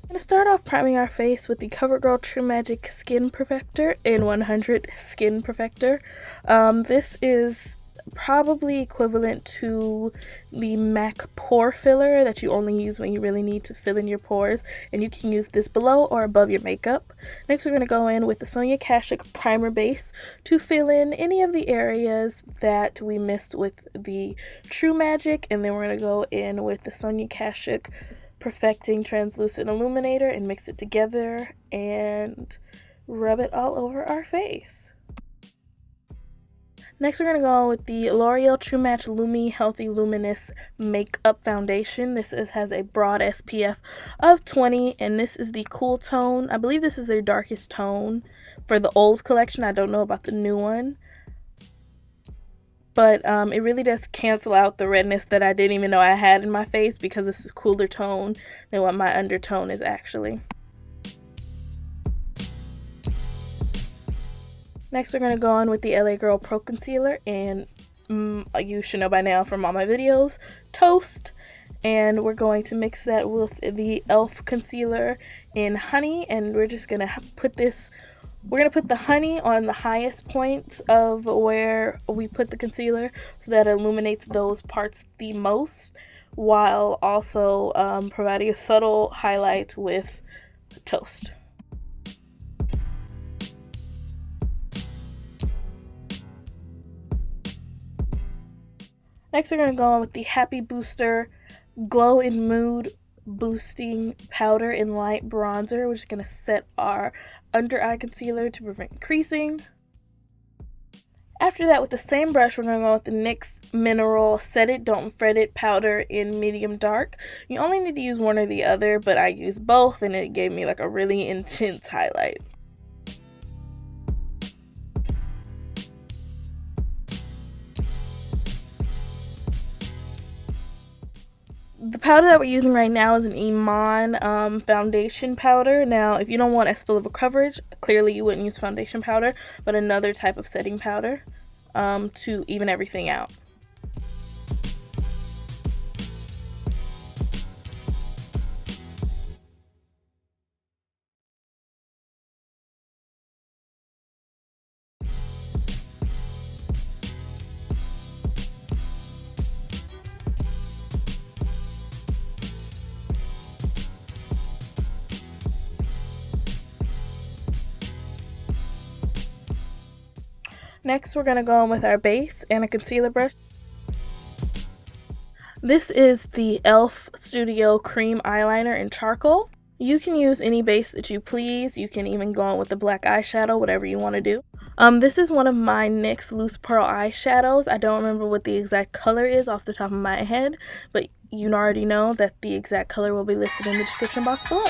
I'm going to start off priming our face with the Covergirl TruMagic Skin Perfector in 100 Skin Perfector. This is probably equivalent to the MAC pore filler that you only use when you really need to fill in your pores, and you can use this below or above your makeup. Next, we're going to go in with the Sonia Kashuk primer base to fill in any of the areas that we missed with the TruMagic, and then we're going to go in with the Sonia Kashuk Perfecting Translucent Illuminator and mix it together and rub it all over our face. Next, we're going to go with the L'Oreal True Match Lumi Healthy Luminous Makeup Foundation. This has a broad SPF of 20, and this is the cool tone. I believe this is their darkest tone for the old collection. I don't know about the new one. But it really does cancel out the redness that I didn't even know I had in my face, because this is a cooler tone than what my undertone is actually. Next, we're going to go on with the LA Girl Pro Concealer, and you should know by now from all my videos, Toast. And we're going to mix that with the E.L.F. concealer in Honey, and we're just going to put this... We're going to put the honey on the highest points of where we put the concealer so that it illuminates those parts the most, while also providing a subtle highlight with Toast. Next, we're going to go on with the Happy Booster Glow in Mood Boosting Powder in Light Bronzer, which is going to set our under eye concealer to prevent creasing. After that, with the same brush, we're going to go with the NYX Mineral Set It Don't Fret It powder in medium dark. You only need to use one or the other, but I used both and it gave me like a really intense highlight. The powder that we're using right now is an IMAN foundation powder. Now, if you don't want as full of a coverage, clearly you wouldn't use foundation powder, but another type of setting powder to even everything out. Next, we're going to go in with our base and a concealer brush. This is the E.L.F. Studio Cream Eyeliner in Charcoal. You can use any base that you please. You can even go in with the black eyeshadow, whatever you want to do. This is one of my NYX Loose Pearl eyeshadows. I don't remember what the exact color is off the top of my head, but you already know that the exact color will be listed in the description box below.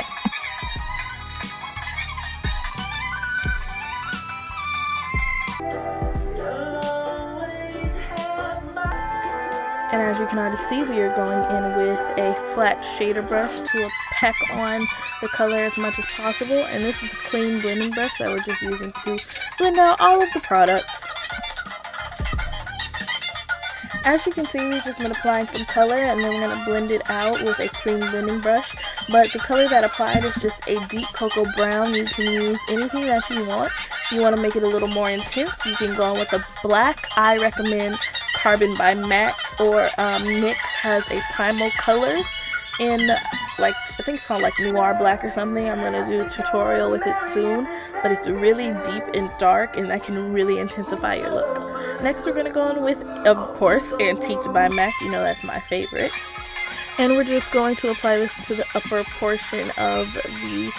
And as you can already see, we are going in with a flat shader brush to pack on the color as much as possible. And this is a clean blending brush that we're just using to blend out all of the products. As you can see, we've just been applying some color, and then we're going to blend it out with a clean blending brush. But the color that applied is just a deep cocoa brown. You can use anything that you want. If you want to make it a little more intense, you can go in with a black. I recommend Carbon by MAC, or NYX has a Primal Colors in, like, I think it's called like Noir Black or something. I'm going to do a tutorial with it soon, but it's really deep and dark, and that can really intensify your look. Next, we're going to go in with, of course, Antique by MAC. You know that's my favorite. And we're just going to apply this to the upper portion of the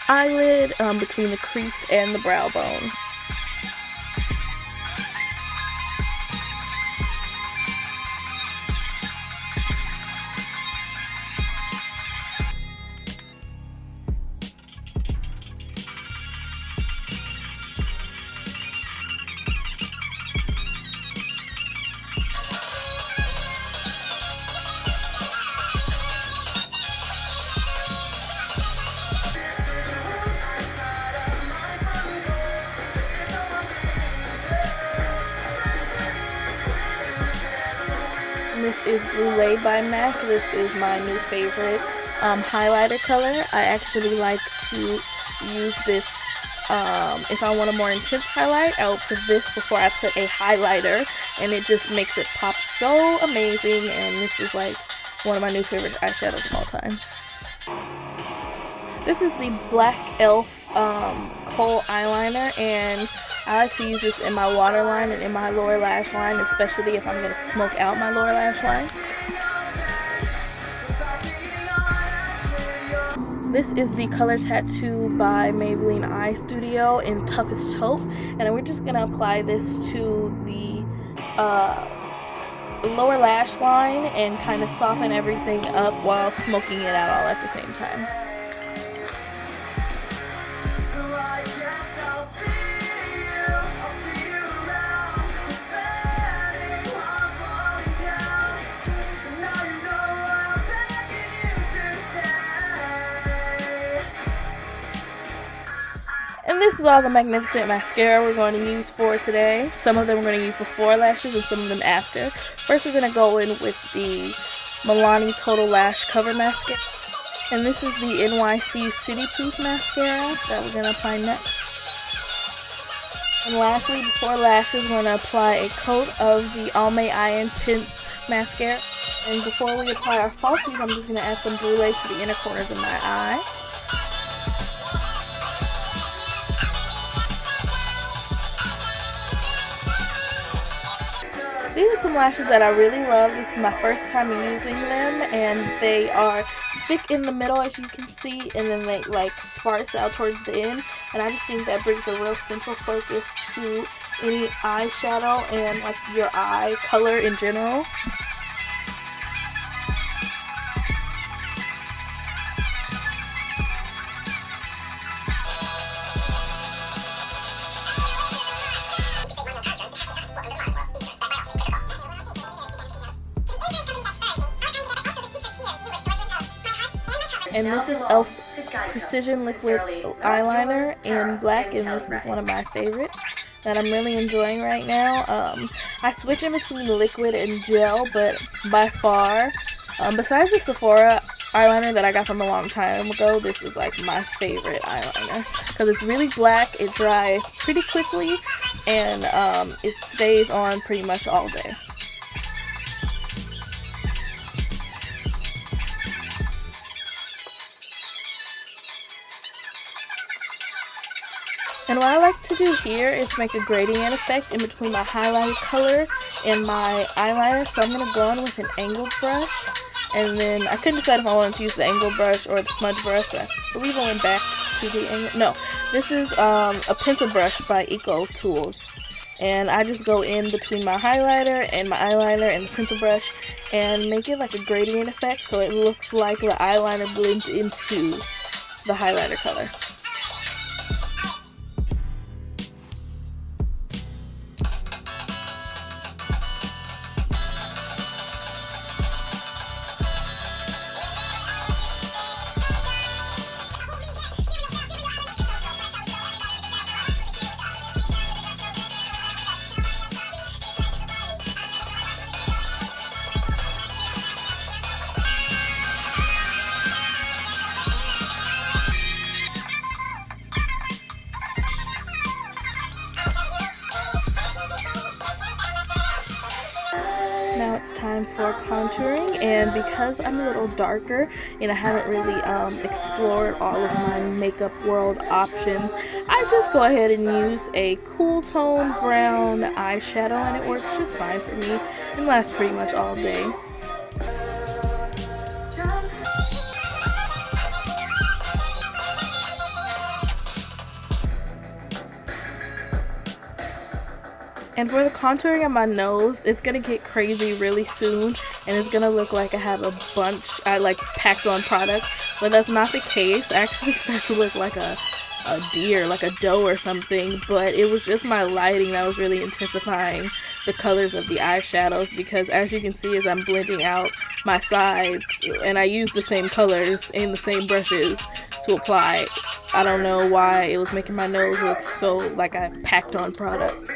eyelid, between the crease and the brow bone. This is Brule by MAC. This is my new favorite highlighter color. I actually like to use this if I want a more intense highlight. I will put this before I put a highlighter, and it just makes it pop so amazing. And this is like one of my new favorite eyeshadows of all time. This is the black E.L.F. Kohl eyeliner, and I like to use this in my waterline and in my lower lash line, especially if I'm going to smoke out my lower lash line. This is the Color Tattoo by Maybelline Eye Studio in Toughest Taupe, and we're just going to apply this to the lower lash line and kind of soften everything up while smoking it out all at the same time. And this is all the magnificent mascara we're going to use for today. Some of them we're going to use before lashes and some of them after. First we're going to go in with the Milani Total Lash Cover Mascara. And this is the NYC City Proof Mascara that we're going to apply next. And lastly, before lashes, we're going to apply a coat of the Almay Eye Intense Mascara. And before we apply our falsies, I'm just going to add some Brule to the inner corners of my eye. These are some lashes that I really love. This is my first time using them, and they are thick in the middle, as you can see, and then they like sparse out towards the end. And I just think that brings a real central focus to any eyeshadow and like your eye color in general. And this is E.L.F's Precision Liquid Eyeliner in black, and this is one of my favorites that I'm really enjoying right now. I switch in between liquid and gel, but by far, besides the Sephora eyeliner that I got from a long time ago, this is like my favorite eyeliner because it's really black, it dries pretty quickly, and it stays on pretty much all day. And what I like to do here is make a gradient effect in between my highlighted color and my eyeliner. So I'm going to go in with an angled brush. And then I couldn't decide if I wanted to use the angled brush or the smudge brush. So I believe I went back to the angle. No, this is a pencil brush by Eco Tools. And I just go in between my highlighter and my eyeliner and the pencil brush and make it like a gradient effect so it looks like the eyeliner blends into the highlighter color. Now it's time for contouring, and because I'm a little darker and I haven't really explored all of my makeup world options, I just go ahead and use a cool tone brown eyeshadow, and it works just fine for me and lasts pretty much all day. And for the contouring on my nose, it's going to get crazy really soon, and it's going to look like I have a bunch, packed on product, but that's not the case. I actually start to look like a deer, like a doe or something, but it was just my lighting that was really intensifying the colors of the eyeshadows, because as you can see as I'm blending out my sides, and I use the same colors and the same brushes to apply, I don't know why it was making my nose look so like I packed on product.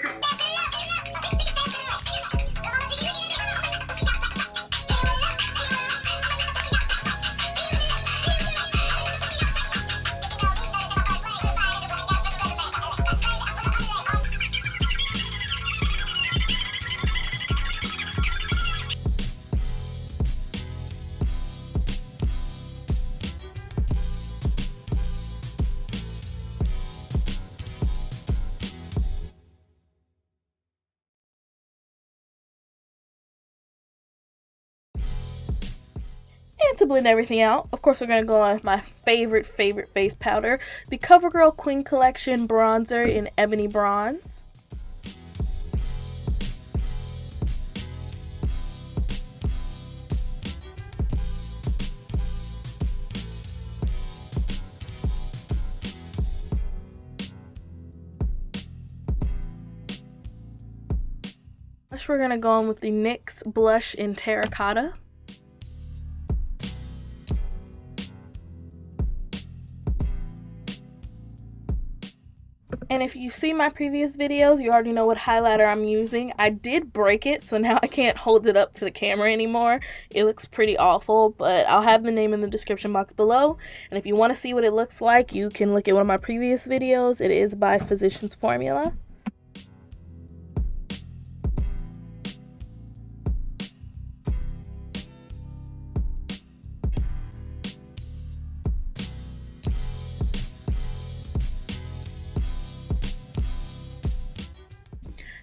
And to blend everything out, of course, we're going to go on with my favorite face powder, the Covergirl Queen Collection Bronzer in Ebony Bronze. We're going to go on with the NYX blush in Terracotta. And if you see my previous videos, you already know what highlighter I'm using. I did break it, so now I can't hold it up to the camera anymore. It looks pretty awful, but I'll have the name in the description box below. And if you want to see what it looks like, you can look at one of my previous videos. It is by Physcians Formula.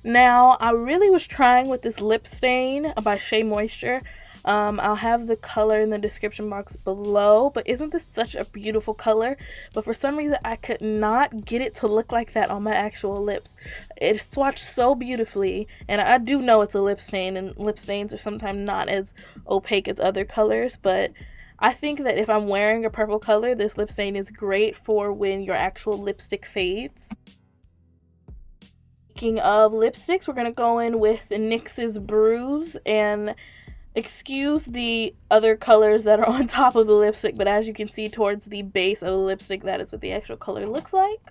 Now, I really was trying with this lip stain by Shea Moisture. I'll have the color in the description box below, but isn't this such a beautiful color? But for some reason, I could not get it to look like that on my actual lips. It swatched so beautifully, and I do know it's a lip stain, and lip stains are sometimes not as opaque as other colors, but I think that if I'm wearing a purple color, this lip stain is great for when your actual lipstick fades. Speaking of lipsticks, we're going to go in with NYX's Bruise, and excuse the other colors that are on top of the lipstick, but as you can see towards the base of the lipstick, that is what the actual color looks like.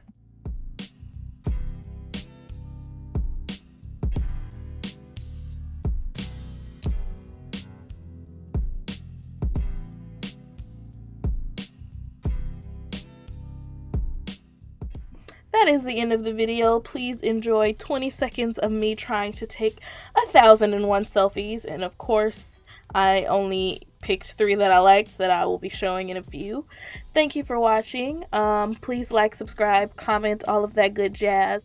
That is the end of the video. Please enjoy 20 seconds of me trying to take 1,001 selfies. And of course, I only picked 3 that I liked that I will be showing in a few. Thank you for watching. Please like, subscribe, comment, all of that good jazz.